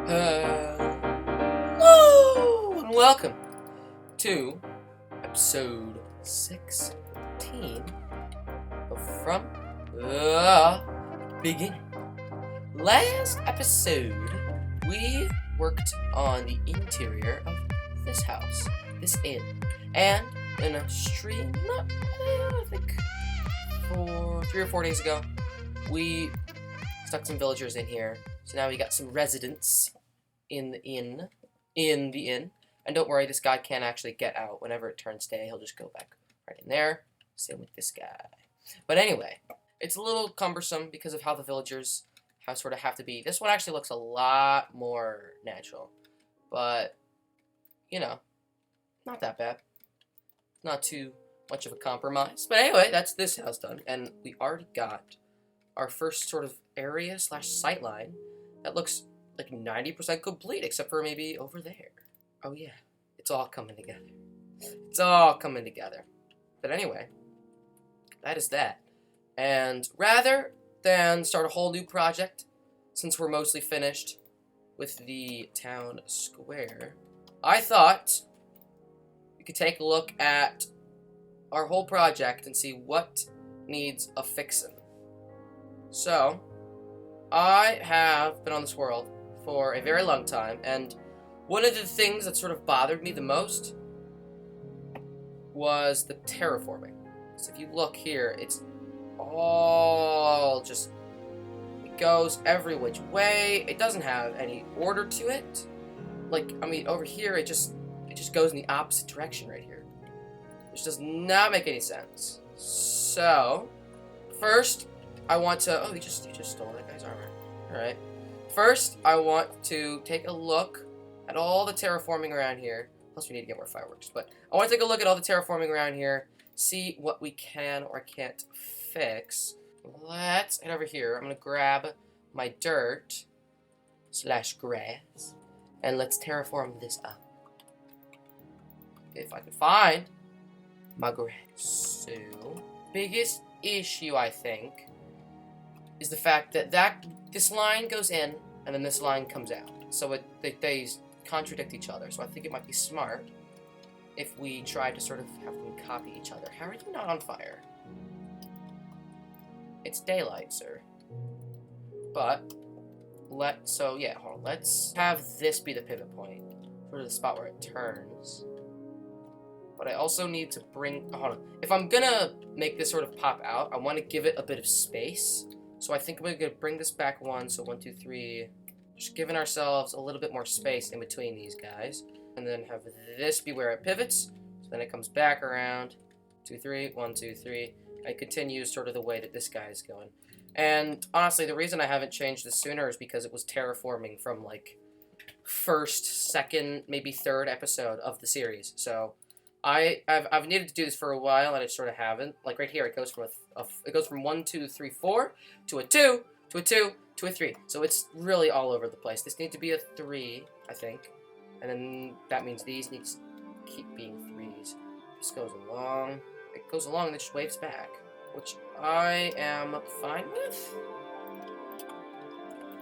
Hello and welcome to episode 16 of From the Beginning. Last episode, we worked on the interior of this house, this inn, and in a stream, I think 3 or 4 days ago, we stuck some villagers in here. So now we got some residents in the inn. And don't worry, this guy can't actually get out. Whenever it turns day, he'll just go back right in there. Same with this guy. But anyway, it's a little cumbersome because of how the villagers sort of have to be. This one actually looks a lot more natural. But, you know, not that bad. Not too much of a compromise. But anyway, that's this house done. And we already got our first sort of area / sightline that looks like 90% complete, except for maybe over there. Oh yeah, it's all coming together. It's all coming together. But anyway, that is that. And rather than start a whole new project, since we're mostly finished with the town square, I thought we could take a look at our whole project and see what needs a fixin'. So, I have been on this world for a very long time, and one of the things that sort of bothered me the most was the terraforming. So if you look here, it's all just, it goes every which way. It doesn't have any order to it. Like, I mean, over here, it just goes in the opposite direction right here, which does not make any sense. So, first, I want to, oh, you just stole that guy's armor. Alright. First, I want to take a look at all the terraforming around here. Plus, we need to get more fireworks. But I want to take a look at all the terraforming around here, see what we can or can't fix. Let's head over here. I'm going to grab my dirt / grass, and let's terraform this up. If I can find my grass. So, biggest issue, I think, is the fact that this line goes in and then this line comes out. So they contradict each other. So I think it might be smart if we try to sort of have them copy each other. How are you not on fire? It's daylight, sir. But let's have this be the pivot point, sort of the spot where it turns. But I also need to bring, hold on. If I'm gonna make this sort of pop out, I want to give it a bit of space. So I think we're going to bring this back one. So 1, 2, 3. Just giving ourselves a little bit more space in between these guys. And then have this be where it pivots. So then it comes back around. 2, 3. 1, 2, 3. And it continues sort of the way that this guy is going. And honestly, the reason I haven't changed this sooner is because it was terraforming from like first, second, maybe third episode of the series. So I've needed to do this for a while, and I sort of haven't. Like right here, it goes from 1, 2, 3, 4 to a 2 to a 2 to a 3. So it's really all over the place. This needs to be a 3, I think, and then that means these need to keep being 3s. This goes along. It goes along and it just waves back, which I am fine with.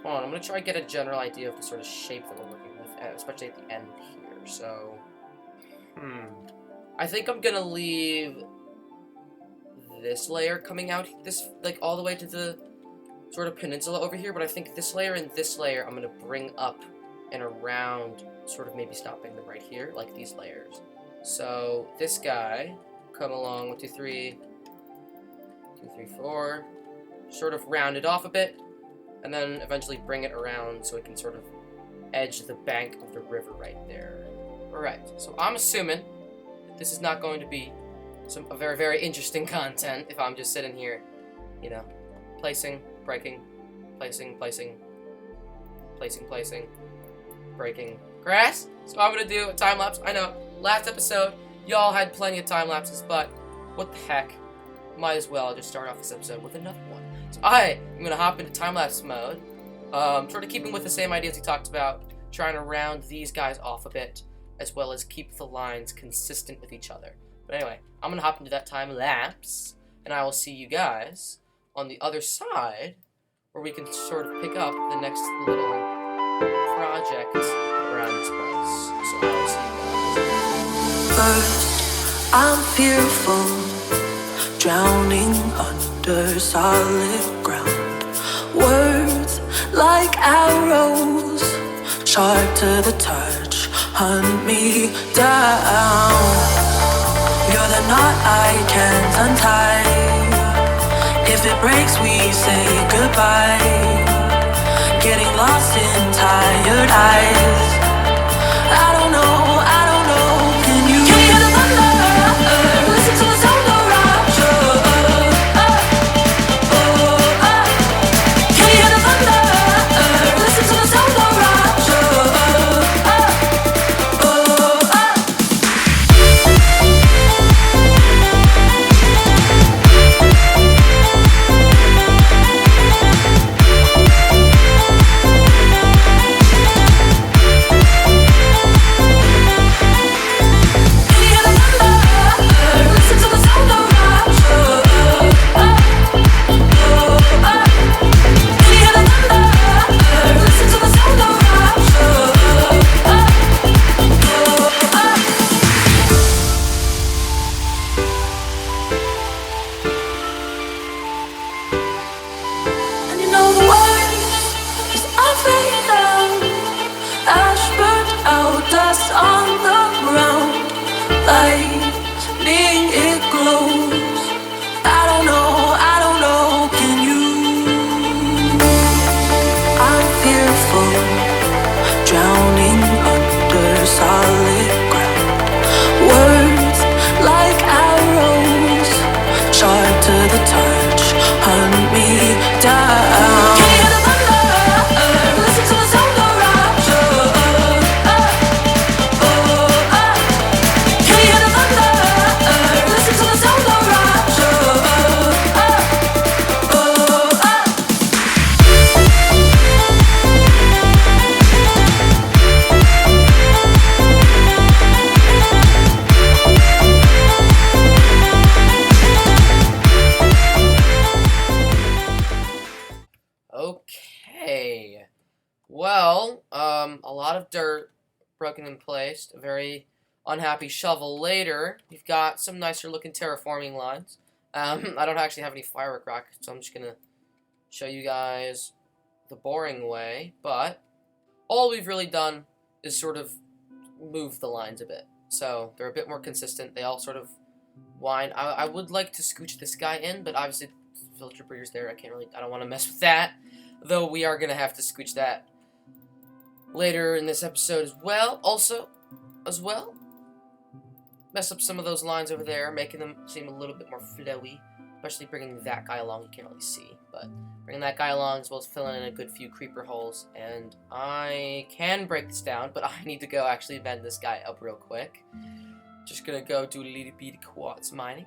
Hold on, I'm gonna try to get a general idea of the sort of shape that we're working with, especially at the end here. So, I think I'm gonna leave this layer coming out like all the way to the sort of peninsula over here, but I think this layer and this layer I'm gonna bring up and around, sort of maybe stopping them right here, like these layers. So this guy come along 1, 2, 3, 2, 3, 4, sort of round it off a bit, and then eventually bring it around so it can sort of edge the bank of the river right there. Alright, so I'm assuming this is not going to be a very, very interesting content if I'm just sitting here, you know, placing, breaking, placing, breaking grass. So I'm going to do a time lapse. I know, last episode, y'all had plenty of time lapses, but what the heck, might as well just start off this episode with another one. So I am going to hop into time lapse mode, sort of keeping with the same ideas we talked about, trying to round these guys off a bit, as well as keep the lines consistent with each other. But anyway, I'm going to hop into that time lapse, and I will see you guys on the other side, where we can sort of pick up the next little project. project around this place. So I will see you guys. First, I'm fearful, drowning under solid ground. Words like arrows, sharp to the touch, hunt me down. You're the knot I can't untie. If it breaks, we say goodbye. Getting lost in tired eyes. I don't know, can you hear the thunder? Listen to the sound of rapture. Can you hear the thunder? Listen to the sound of rapture. Okay. Well, a lot of dirt broken and placed. A very unhappy shovel later. We've got some nicer looking terraforming lines. I don't actually have any firework rockets, so I'm just gonna show you guys the boring way. But all we've really done is sort of move the lines a bit. So they're a bit more consistent. They all sort of wind. I would like to scooch this guy in, but obviously filter breeder's there. I don't want to mess with that. Though we are going to have to scooch that later in this episode as well. Mess up some of those lines over there, making them seem a little bit more flowy. Especially bringing that guy along, you can't really see. But bringing that guy along as well as filling in a good few creeper holes. And I can break this down, but I need to go actually bend this guy up real quick. Just going to go do a little bit of quartz mining.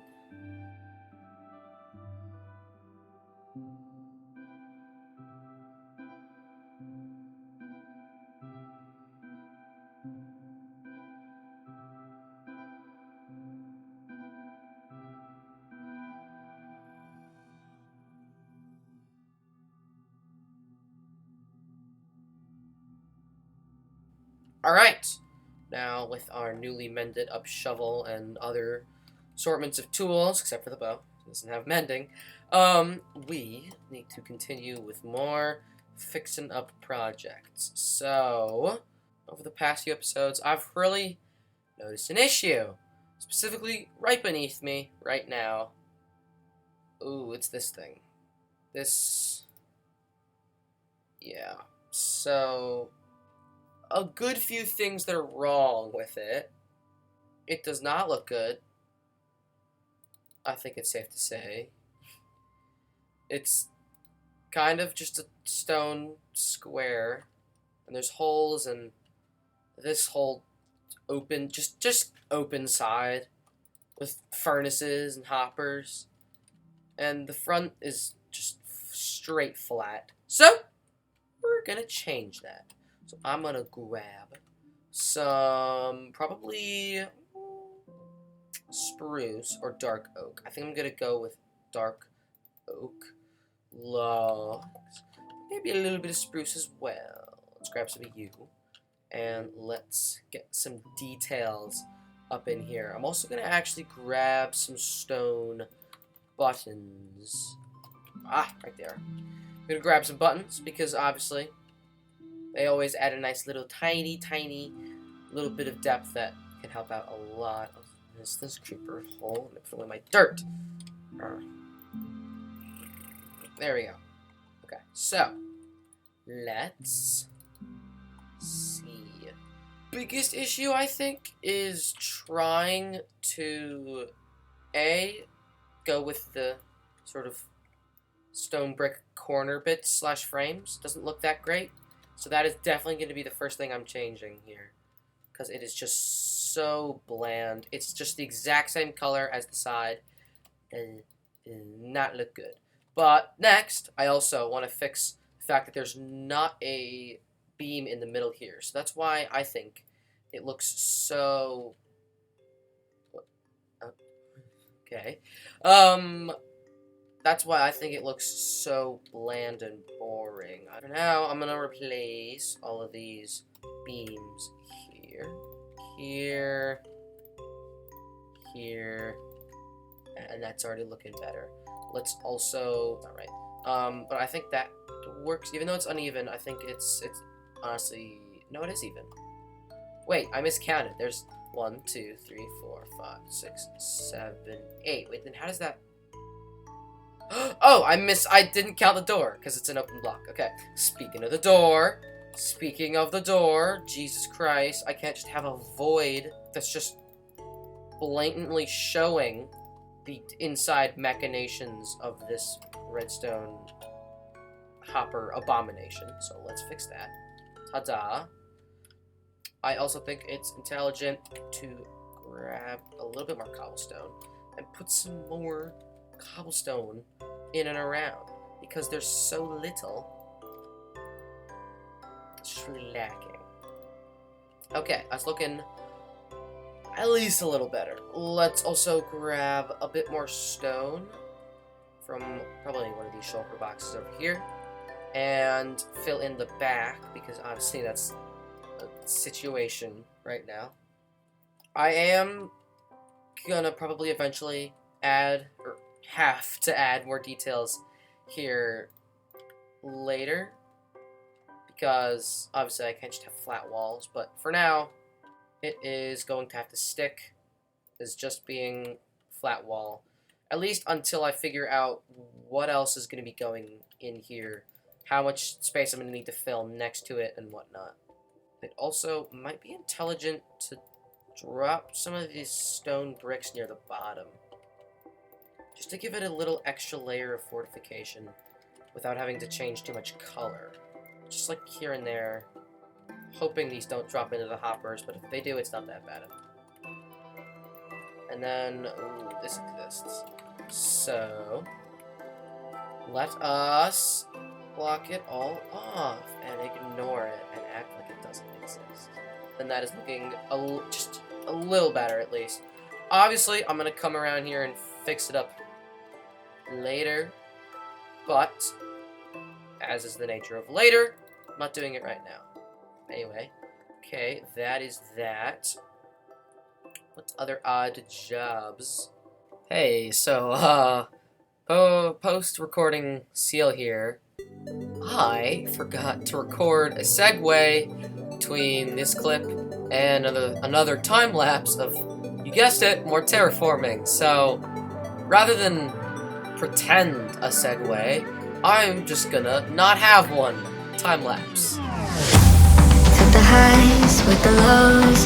Alright, now with our newly mended up shovel and other assortments of tools, except for the bow, it doesn't have mending, we need to continue with more fixing up projects. So, over the past few episodes, I've really noticed an issue, specifically right beneath me right now. Ooh, it's this thing. Yeah, so a good few things that are wrong with it. It does not look good. I think it's safe to say. It's kind of just a stone square, and there's holes, and this whole open, just open side with furnaces and hoppers, and the front is just straight flat. So we're gonna change that. So I'm gonna grab some probably spruce or dark oak. I think I'm gonna go with dark oak logs. Maybe a little bit of spruce as well. Let's grab some of you. And let's get some details up in here. I'm also going to actually grab some stone buttons. Ah, right there. I'm going to grab some buttons because obviously they always add a nice little tiny little bit of depth that can help out a lot. This creeper hole. Let me put away my dirt. There we go. Okay, so let's see. Biggest issue, I think, is trying to go with the sort of stone brick corner bits slash frames. Doesn't look that great. So that is definitely going to be the first thing I'm changing here. Because it is just so bland. It's just the exact same color as the side. And not look good. But next, I also want to fix the fact that there's not a beam in the middle here. So that's why I think it looks so... Okay. That's why I think it looks so bland and boring. For now, I'm going to replace all of these beams here, here, and that's already looking better. Let's also... Alright. But I think that works. Even though it's uneven, I think it's honestly... No, it is even. Wait, I miscounted. There's 1, 2, 3, 4, 5, 6, 7, 8. Wait, then how does that... Oh, I didn't count the door, because it's an open block. Okay, speaking of the door, Jesus Christ, I can't just have a void that's just blatantly showing the inside machinations of this redstone hopper abomination. So let's fix that. Ta-da. I also think it's intelligent to grab a little bit more cobblestone and put some more cobblestone in and around, because there's so little. It's just really lacking. Okay, that's looking at least a little better. Let's also grab a bit more stone from probably one of these shulker boxes over here and fill in the back, because obviously that's a situation right now. I am gonna probably eventually add, or have to add, more details here later, because obviously I can't just have flat walls, but for now it is going to have to stick as just being flat wall, at least until I figure out what else is going to be going in here, how much space I'm going to need to fill next to it and whatnot. It also might be intelligent to drop some of these stone bricks near the bottom, just to give it a little extra layer of fortification without having to change too much color. Just like here and there, hoping these don't drop into the hoppers, but if they do, it's not that bad. And then, ooh, this exists. So, let us block it all off and ignore it and act like it doesn't exist. Then that is looking just a little better, at least. Obviously, I'm going to come around here and fix it up later, but as is the nature of later, I'm not doing it right now. Anyway, okay, that is that. What other odd jobs? Hey, so, post-recording Seal here, I forgot to record a segue between this clip and another time-lapse of, you guessed it, more terraforming. So, rather than pretend a segue, I'm just gonna not have one time-lapse. Took the highs with the lows,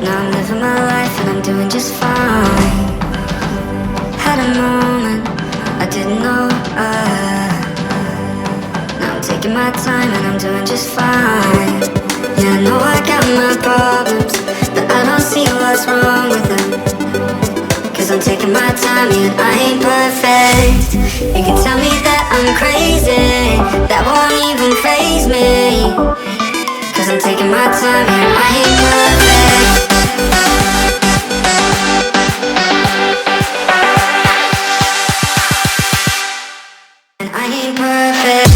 now I'm living my life and I'm doing just fine. Had a moment I didn't know, now I'm taking my time and I'm doing just fine. Yeah, I know I got my problems, but I don't see what's wrong with them. Cause I'm taking my time and I ain't perfect. You can tell me that I'm crazy, that won't even faze me. Cause I'm taking my time and I ain't perfect. And I ain't perfect.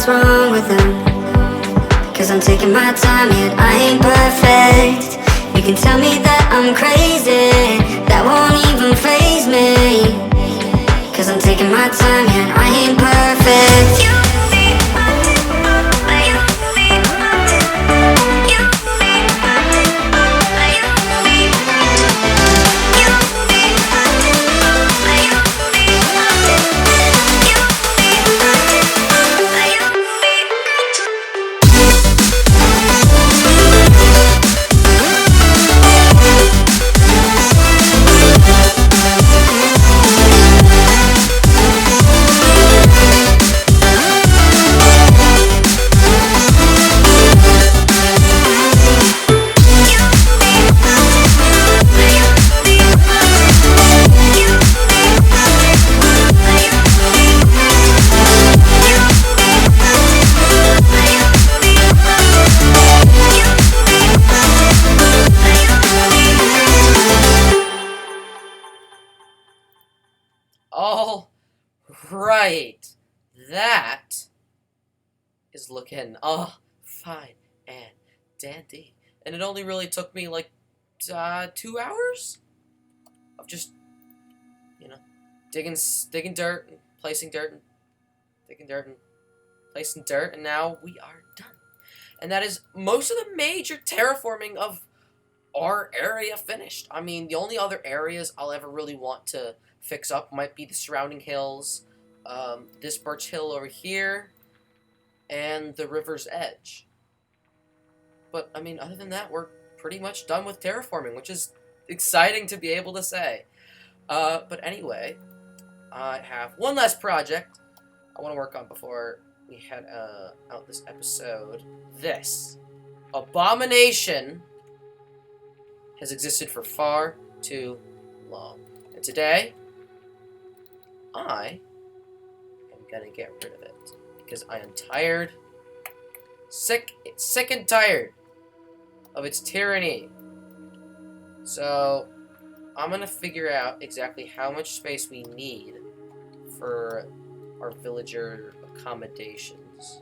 what's wrong with them. Cause I'm taking my time, yet I ain't perfect. You can tell me that I'm crazy, that won't even faze me. Cause I'm taking my time, yet I ain't perfect. All right, that is looking fine and dandy, and it only really took me like 2 hours of just digging dirt and placing dirt and digging dirt and placing dirt, and now we are done. And that is most of the major terraforming of our area finished. I mean, the only other areas I'll ever really want to fix up might be the surrounding hills, this birch hill over here, and the river's edge. But, I mean, other than that, we're pretty much done with terraforming, which is exciting to be able to say. But anyway, I have one last project I want to work on before we head out this episode. This abomination has existed for far too long. And today, I am gonna get rid of it. Because I am tired, sick and tired of its tyranny. So, I'm gonna figure out exactly how much space we need for our villager accommodations.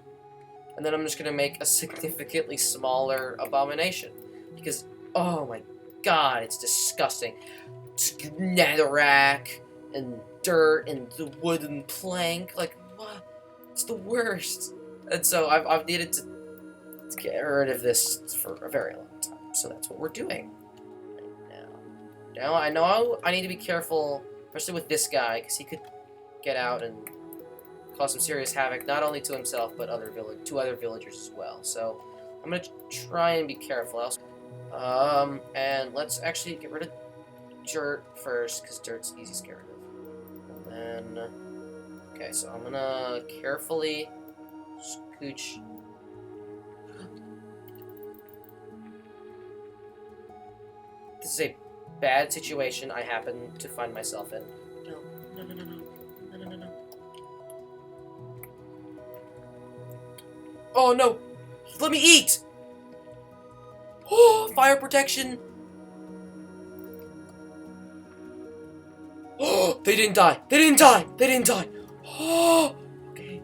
And then I'm just gonna make a significantly smaller abomination. Because, oh my god, it's disgusting. Netherrack and dirt and the wooden plank, like, what? It's the worst. And so I've needed to get rid of this for a very long time. So that's what we're doing right now. Now I know I need to be careful, especially with this guy, because he could get out and cause some serious havoc, not only to himself, but to other villagers as well. So I'm going to try and be careful. And let's actually get rid of dirt first, because dirt's easy to get rid of. And then, okay, so I'm gonna carefully scooch. This is a bad situation I happen to find myself in. No. Oh no! Let me eat! Oh, fire protection! Oh, they didn't die! They didn't die! They didn't die! Oh, okay.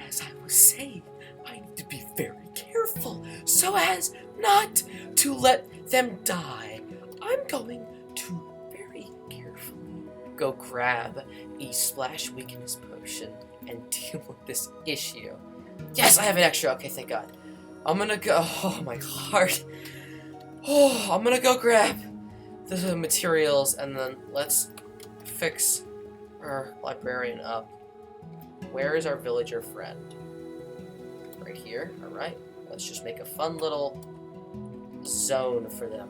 As I was saying, I need to be very careful so as not to let them die. I'm going to very carefully go grab a splash weakness potion and deal with this issue. Yes, I have an extra. Okay, thank God. I'm gonna go. Oh, my heart. Oh, I'm gonna go grab the materials and then let's fix our librarian up. Where is our villager friend? Right here. Alright. Let's just make a fun little zone for them.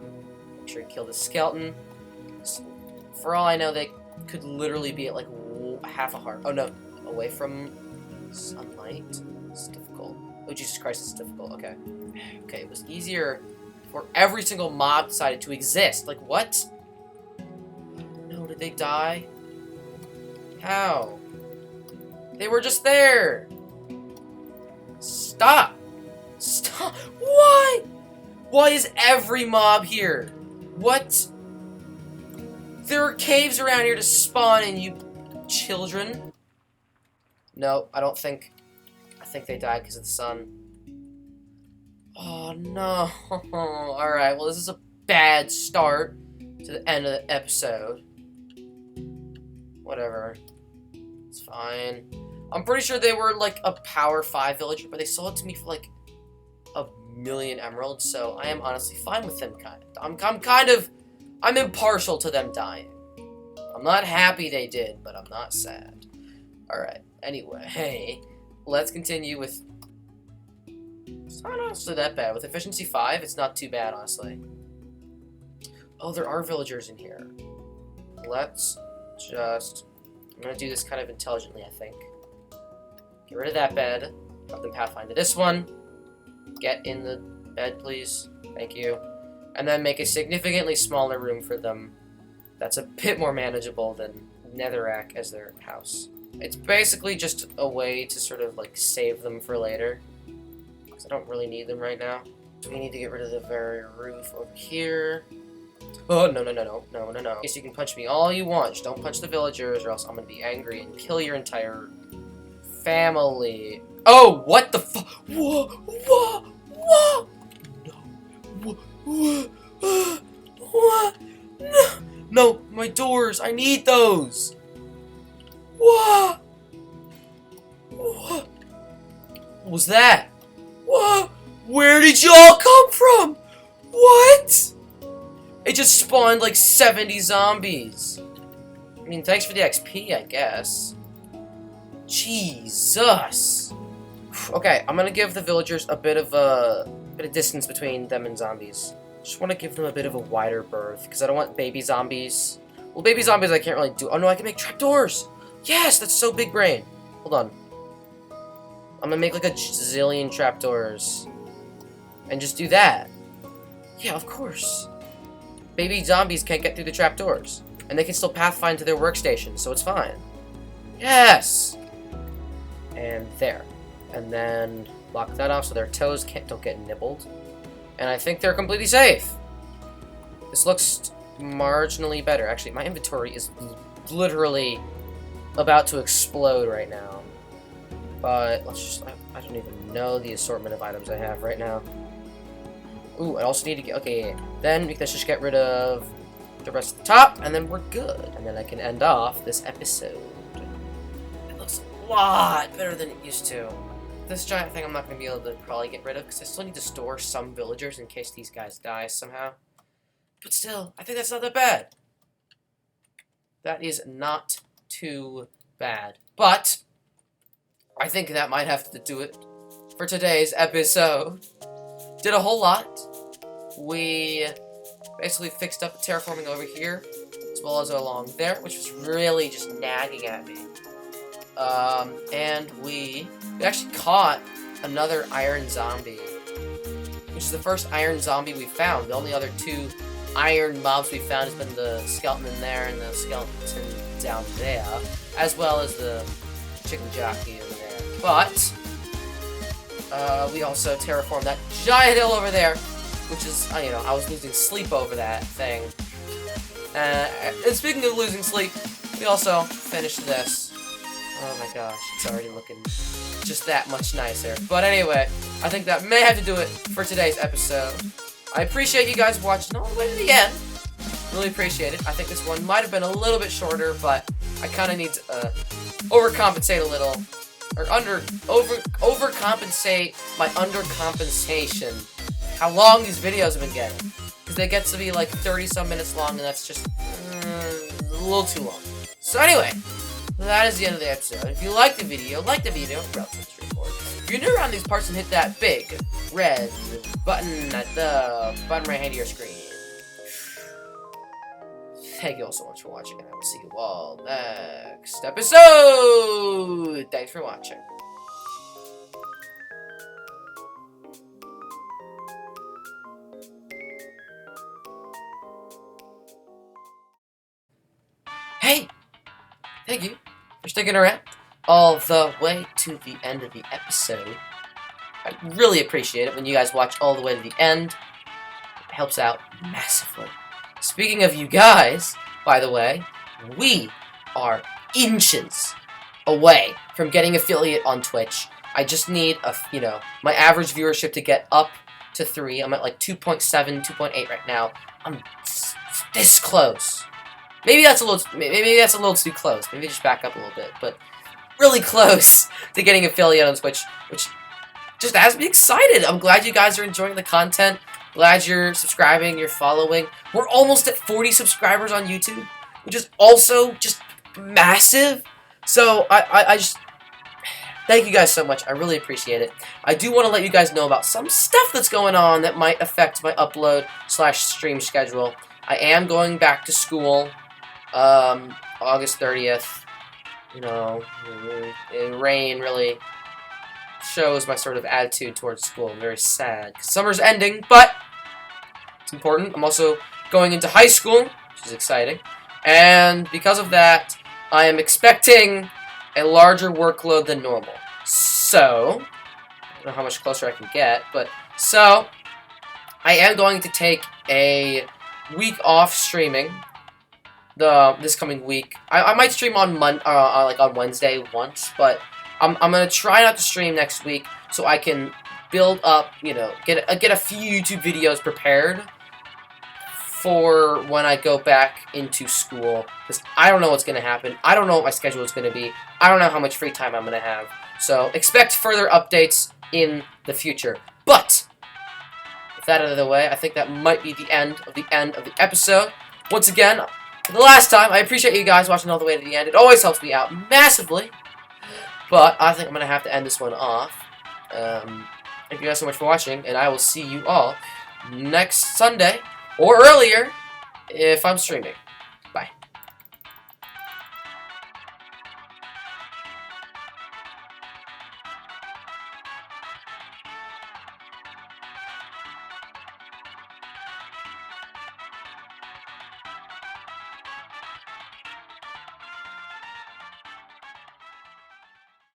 Make sure you kill the skeleton. For all I know, they could literally be at like half a heart. Oh no. Away from sunlight. It's difficult. Oh Jesus Christ, it's difficult. Okay. Okay, it was easier for every single mob decided to exist. Like what? No, did they die? How? They were just there! Stop! Stop! Why? Why is every mob here? What? There are caves around here to spawn in, you children. No, I think they died because of the sun. Oh, no. Alright, well, this is a bad start to the end of the episode. Whatever. It's fine. I'm pretty sure they were, like, a Power 5 villager, but they sold it to me for, like, 1,000,000 emeralds, so I am honestly fine with them, kind of. I'm impartial to them dying. I'm not happy they did, but I'm not sad. Alright, anyway, hey, let's continue with... It's not honestly that bad. With efficiency 5, it's not too bad, honestly. Oh, there are villagers in here. Let's just... I'm gonna do this kind of intelligently, I think. Get rid of that bed. Let them pathfind to this one. Get in the bed, please. Thank you. And then make a significantly smaller room for them that's a bit more manageable than Netherrack as their house. It's basically just a way to sort of, like, save them for later. Because I don't really need them right now. We need to get rid of the very roof over here. Oh, no. Guess you can punch me all you want. Just don't punch the villagers or else I'm gonna be angry and kill your entire family. Oh, what the fuck? Whoa! No. What? No, my doors. I need those. What? What was that? What? Where did y'all come from? What? It just spawned like 70 zombies. I mean, thanks for the XP, I guess. Jesus. Okay, I'm gonna give the villagers a bit of distance between them and zombies. Just want to give them a bit of a wider berth because I don't want baby zombies. Well, baby zombies I can't really do. Oh no, I can make trapdoors. Yes, that's so big brain. Hold on. I'm gonna make like a zillion trapdoors and just do that. Yeah, of course. Baby zombies can't get through the trapdoors, and they can still pathfind to their workstation, so it's fine. Yes. And there. And then lock that off so their toes don't get nibbled. And I think they're completely safe. This looks marginally better. Actually, my inventory is literally about to explode right now. But let's just... I don't even know the assortment of items I have right now. Ooh, I also need to get... Okay, then let's just get rid of the rest of the top, and then we're good. And then I can end off this episode. It looks a lot better than it used to. This giant thing I'm not going to be able to probably get rid of, because I still need to store some villagers in case these guys die somehow. But still, I think that's not that bad. That is not too bad. But I think that might have to do it for today's episode. Did a whole lot. We basically fixed up the terraforming over here, as well as along there, which was really just nagging at me. And we actually caught another iron zombie, which is the first iron zombie we found. The only other two iron mobs we found has been the skeleton in there and the skeleton down there, as well as the chicken jockey over there. But we also terraformed that giant hill over there, which is, you know, I was losing sleep over that thing. And speaking of losing sleep, we also finished this. Oh my gosh, it's already looking just that much nicer. But anyway, I think that may have to do it for today's episode. I appreciate you guys watching all the way to the end. Really appreciate it. I think this one might have been a little bit shorter, but I kind of need to overcompensate a little. Or overcompensate my undercompensation. How long these videos have been getting. Because they get to be like 30-some minutes long, and that's just a little too long. So anyway, that is the end of the episode. If you liked the video, relatively straightforward. If you're new around these parts, and hit that big red button at the bottom right hand of your screen. Thank you all so much for watching, and I will see you all next episode! Thanks for watching. Hey! Thank you for sticking around all the way to the end of the episode. I really appreciate it when you guys watch all the way to the end. It helps out massively. Speaking of you guys, by the way, we are inches away from getting affiliate on Twitch. I just need my average viewership to get up to 3. I'm at like 2.7, 2.8 right now. I'm this close. Maybe that's a little too close. Maybe just back up a little bit, but really close to getting affiliate on Twitch, which just has me excited. I'm glad you guys are enjoying the content. Glad you're subscribing, you're following. We're almost at 40 subscribers on YouTube, which is also just massive. So I just thank you guys so much. I really appreciate it. I do want to let you guys know about some stuff that's going on that might affect my upload/stream schedule. I am going back to school August 30th. Rain really shows my sort of attitude towards school. I'm very sad. Summer's ending, but it's important. I'm also going into high school, which is exciting. And because of that, I am expecting a larger workload than normal. So, I don't know how much closer I can get, but so I am going to take a week off streaming this coming week. I might stream on on Wednesday once, but I'm gonna try not to stream next week so I can build up, get a few YouTube videos prepared for when I go back into school, because I don't know what's gonna happen. I don't know what my schedule is gonna be. I don't know how much free time I'm gonna have. So expect further updates in the future. But with that out of the way, I think that might be the end of the episode. Once again, for the last time, I appreciate you guys watching all the way to the end. It always helps me out massively. But I think I'm going to have to end this one off. Thank you guys so much for watching, and I will see you all next Sunday, or earlier, if I'm streaming.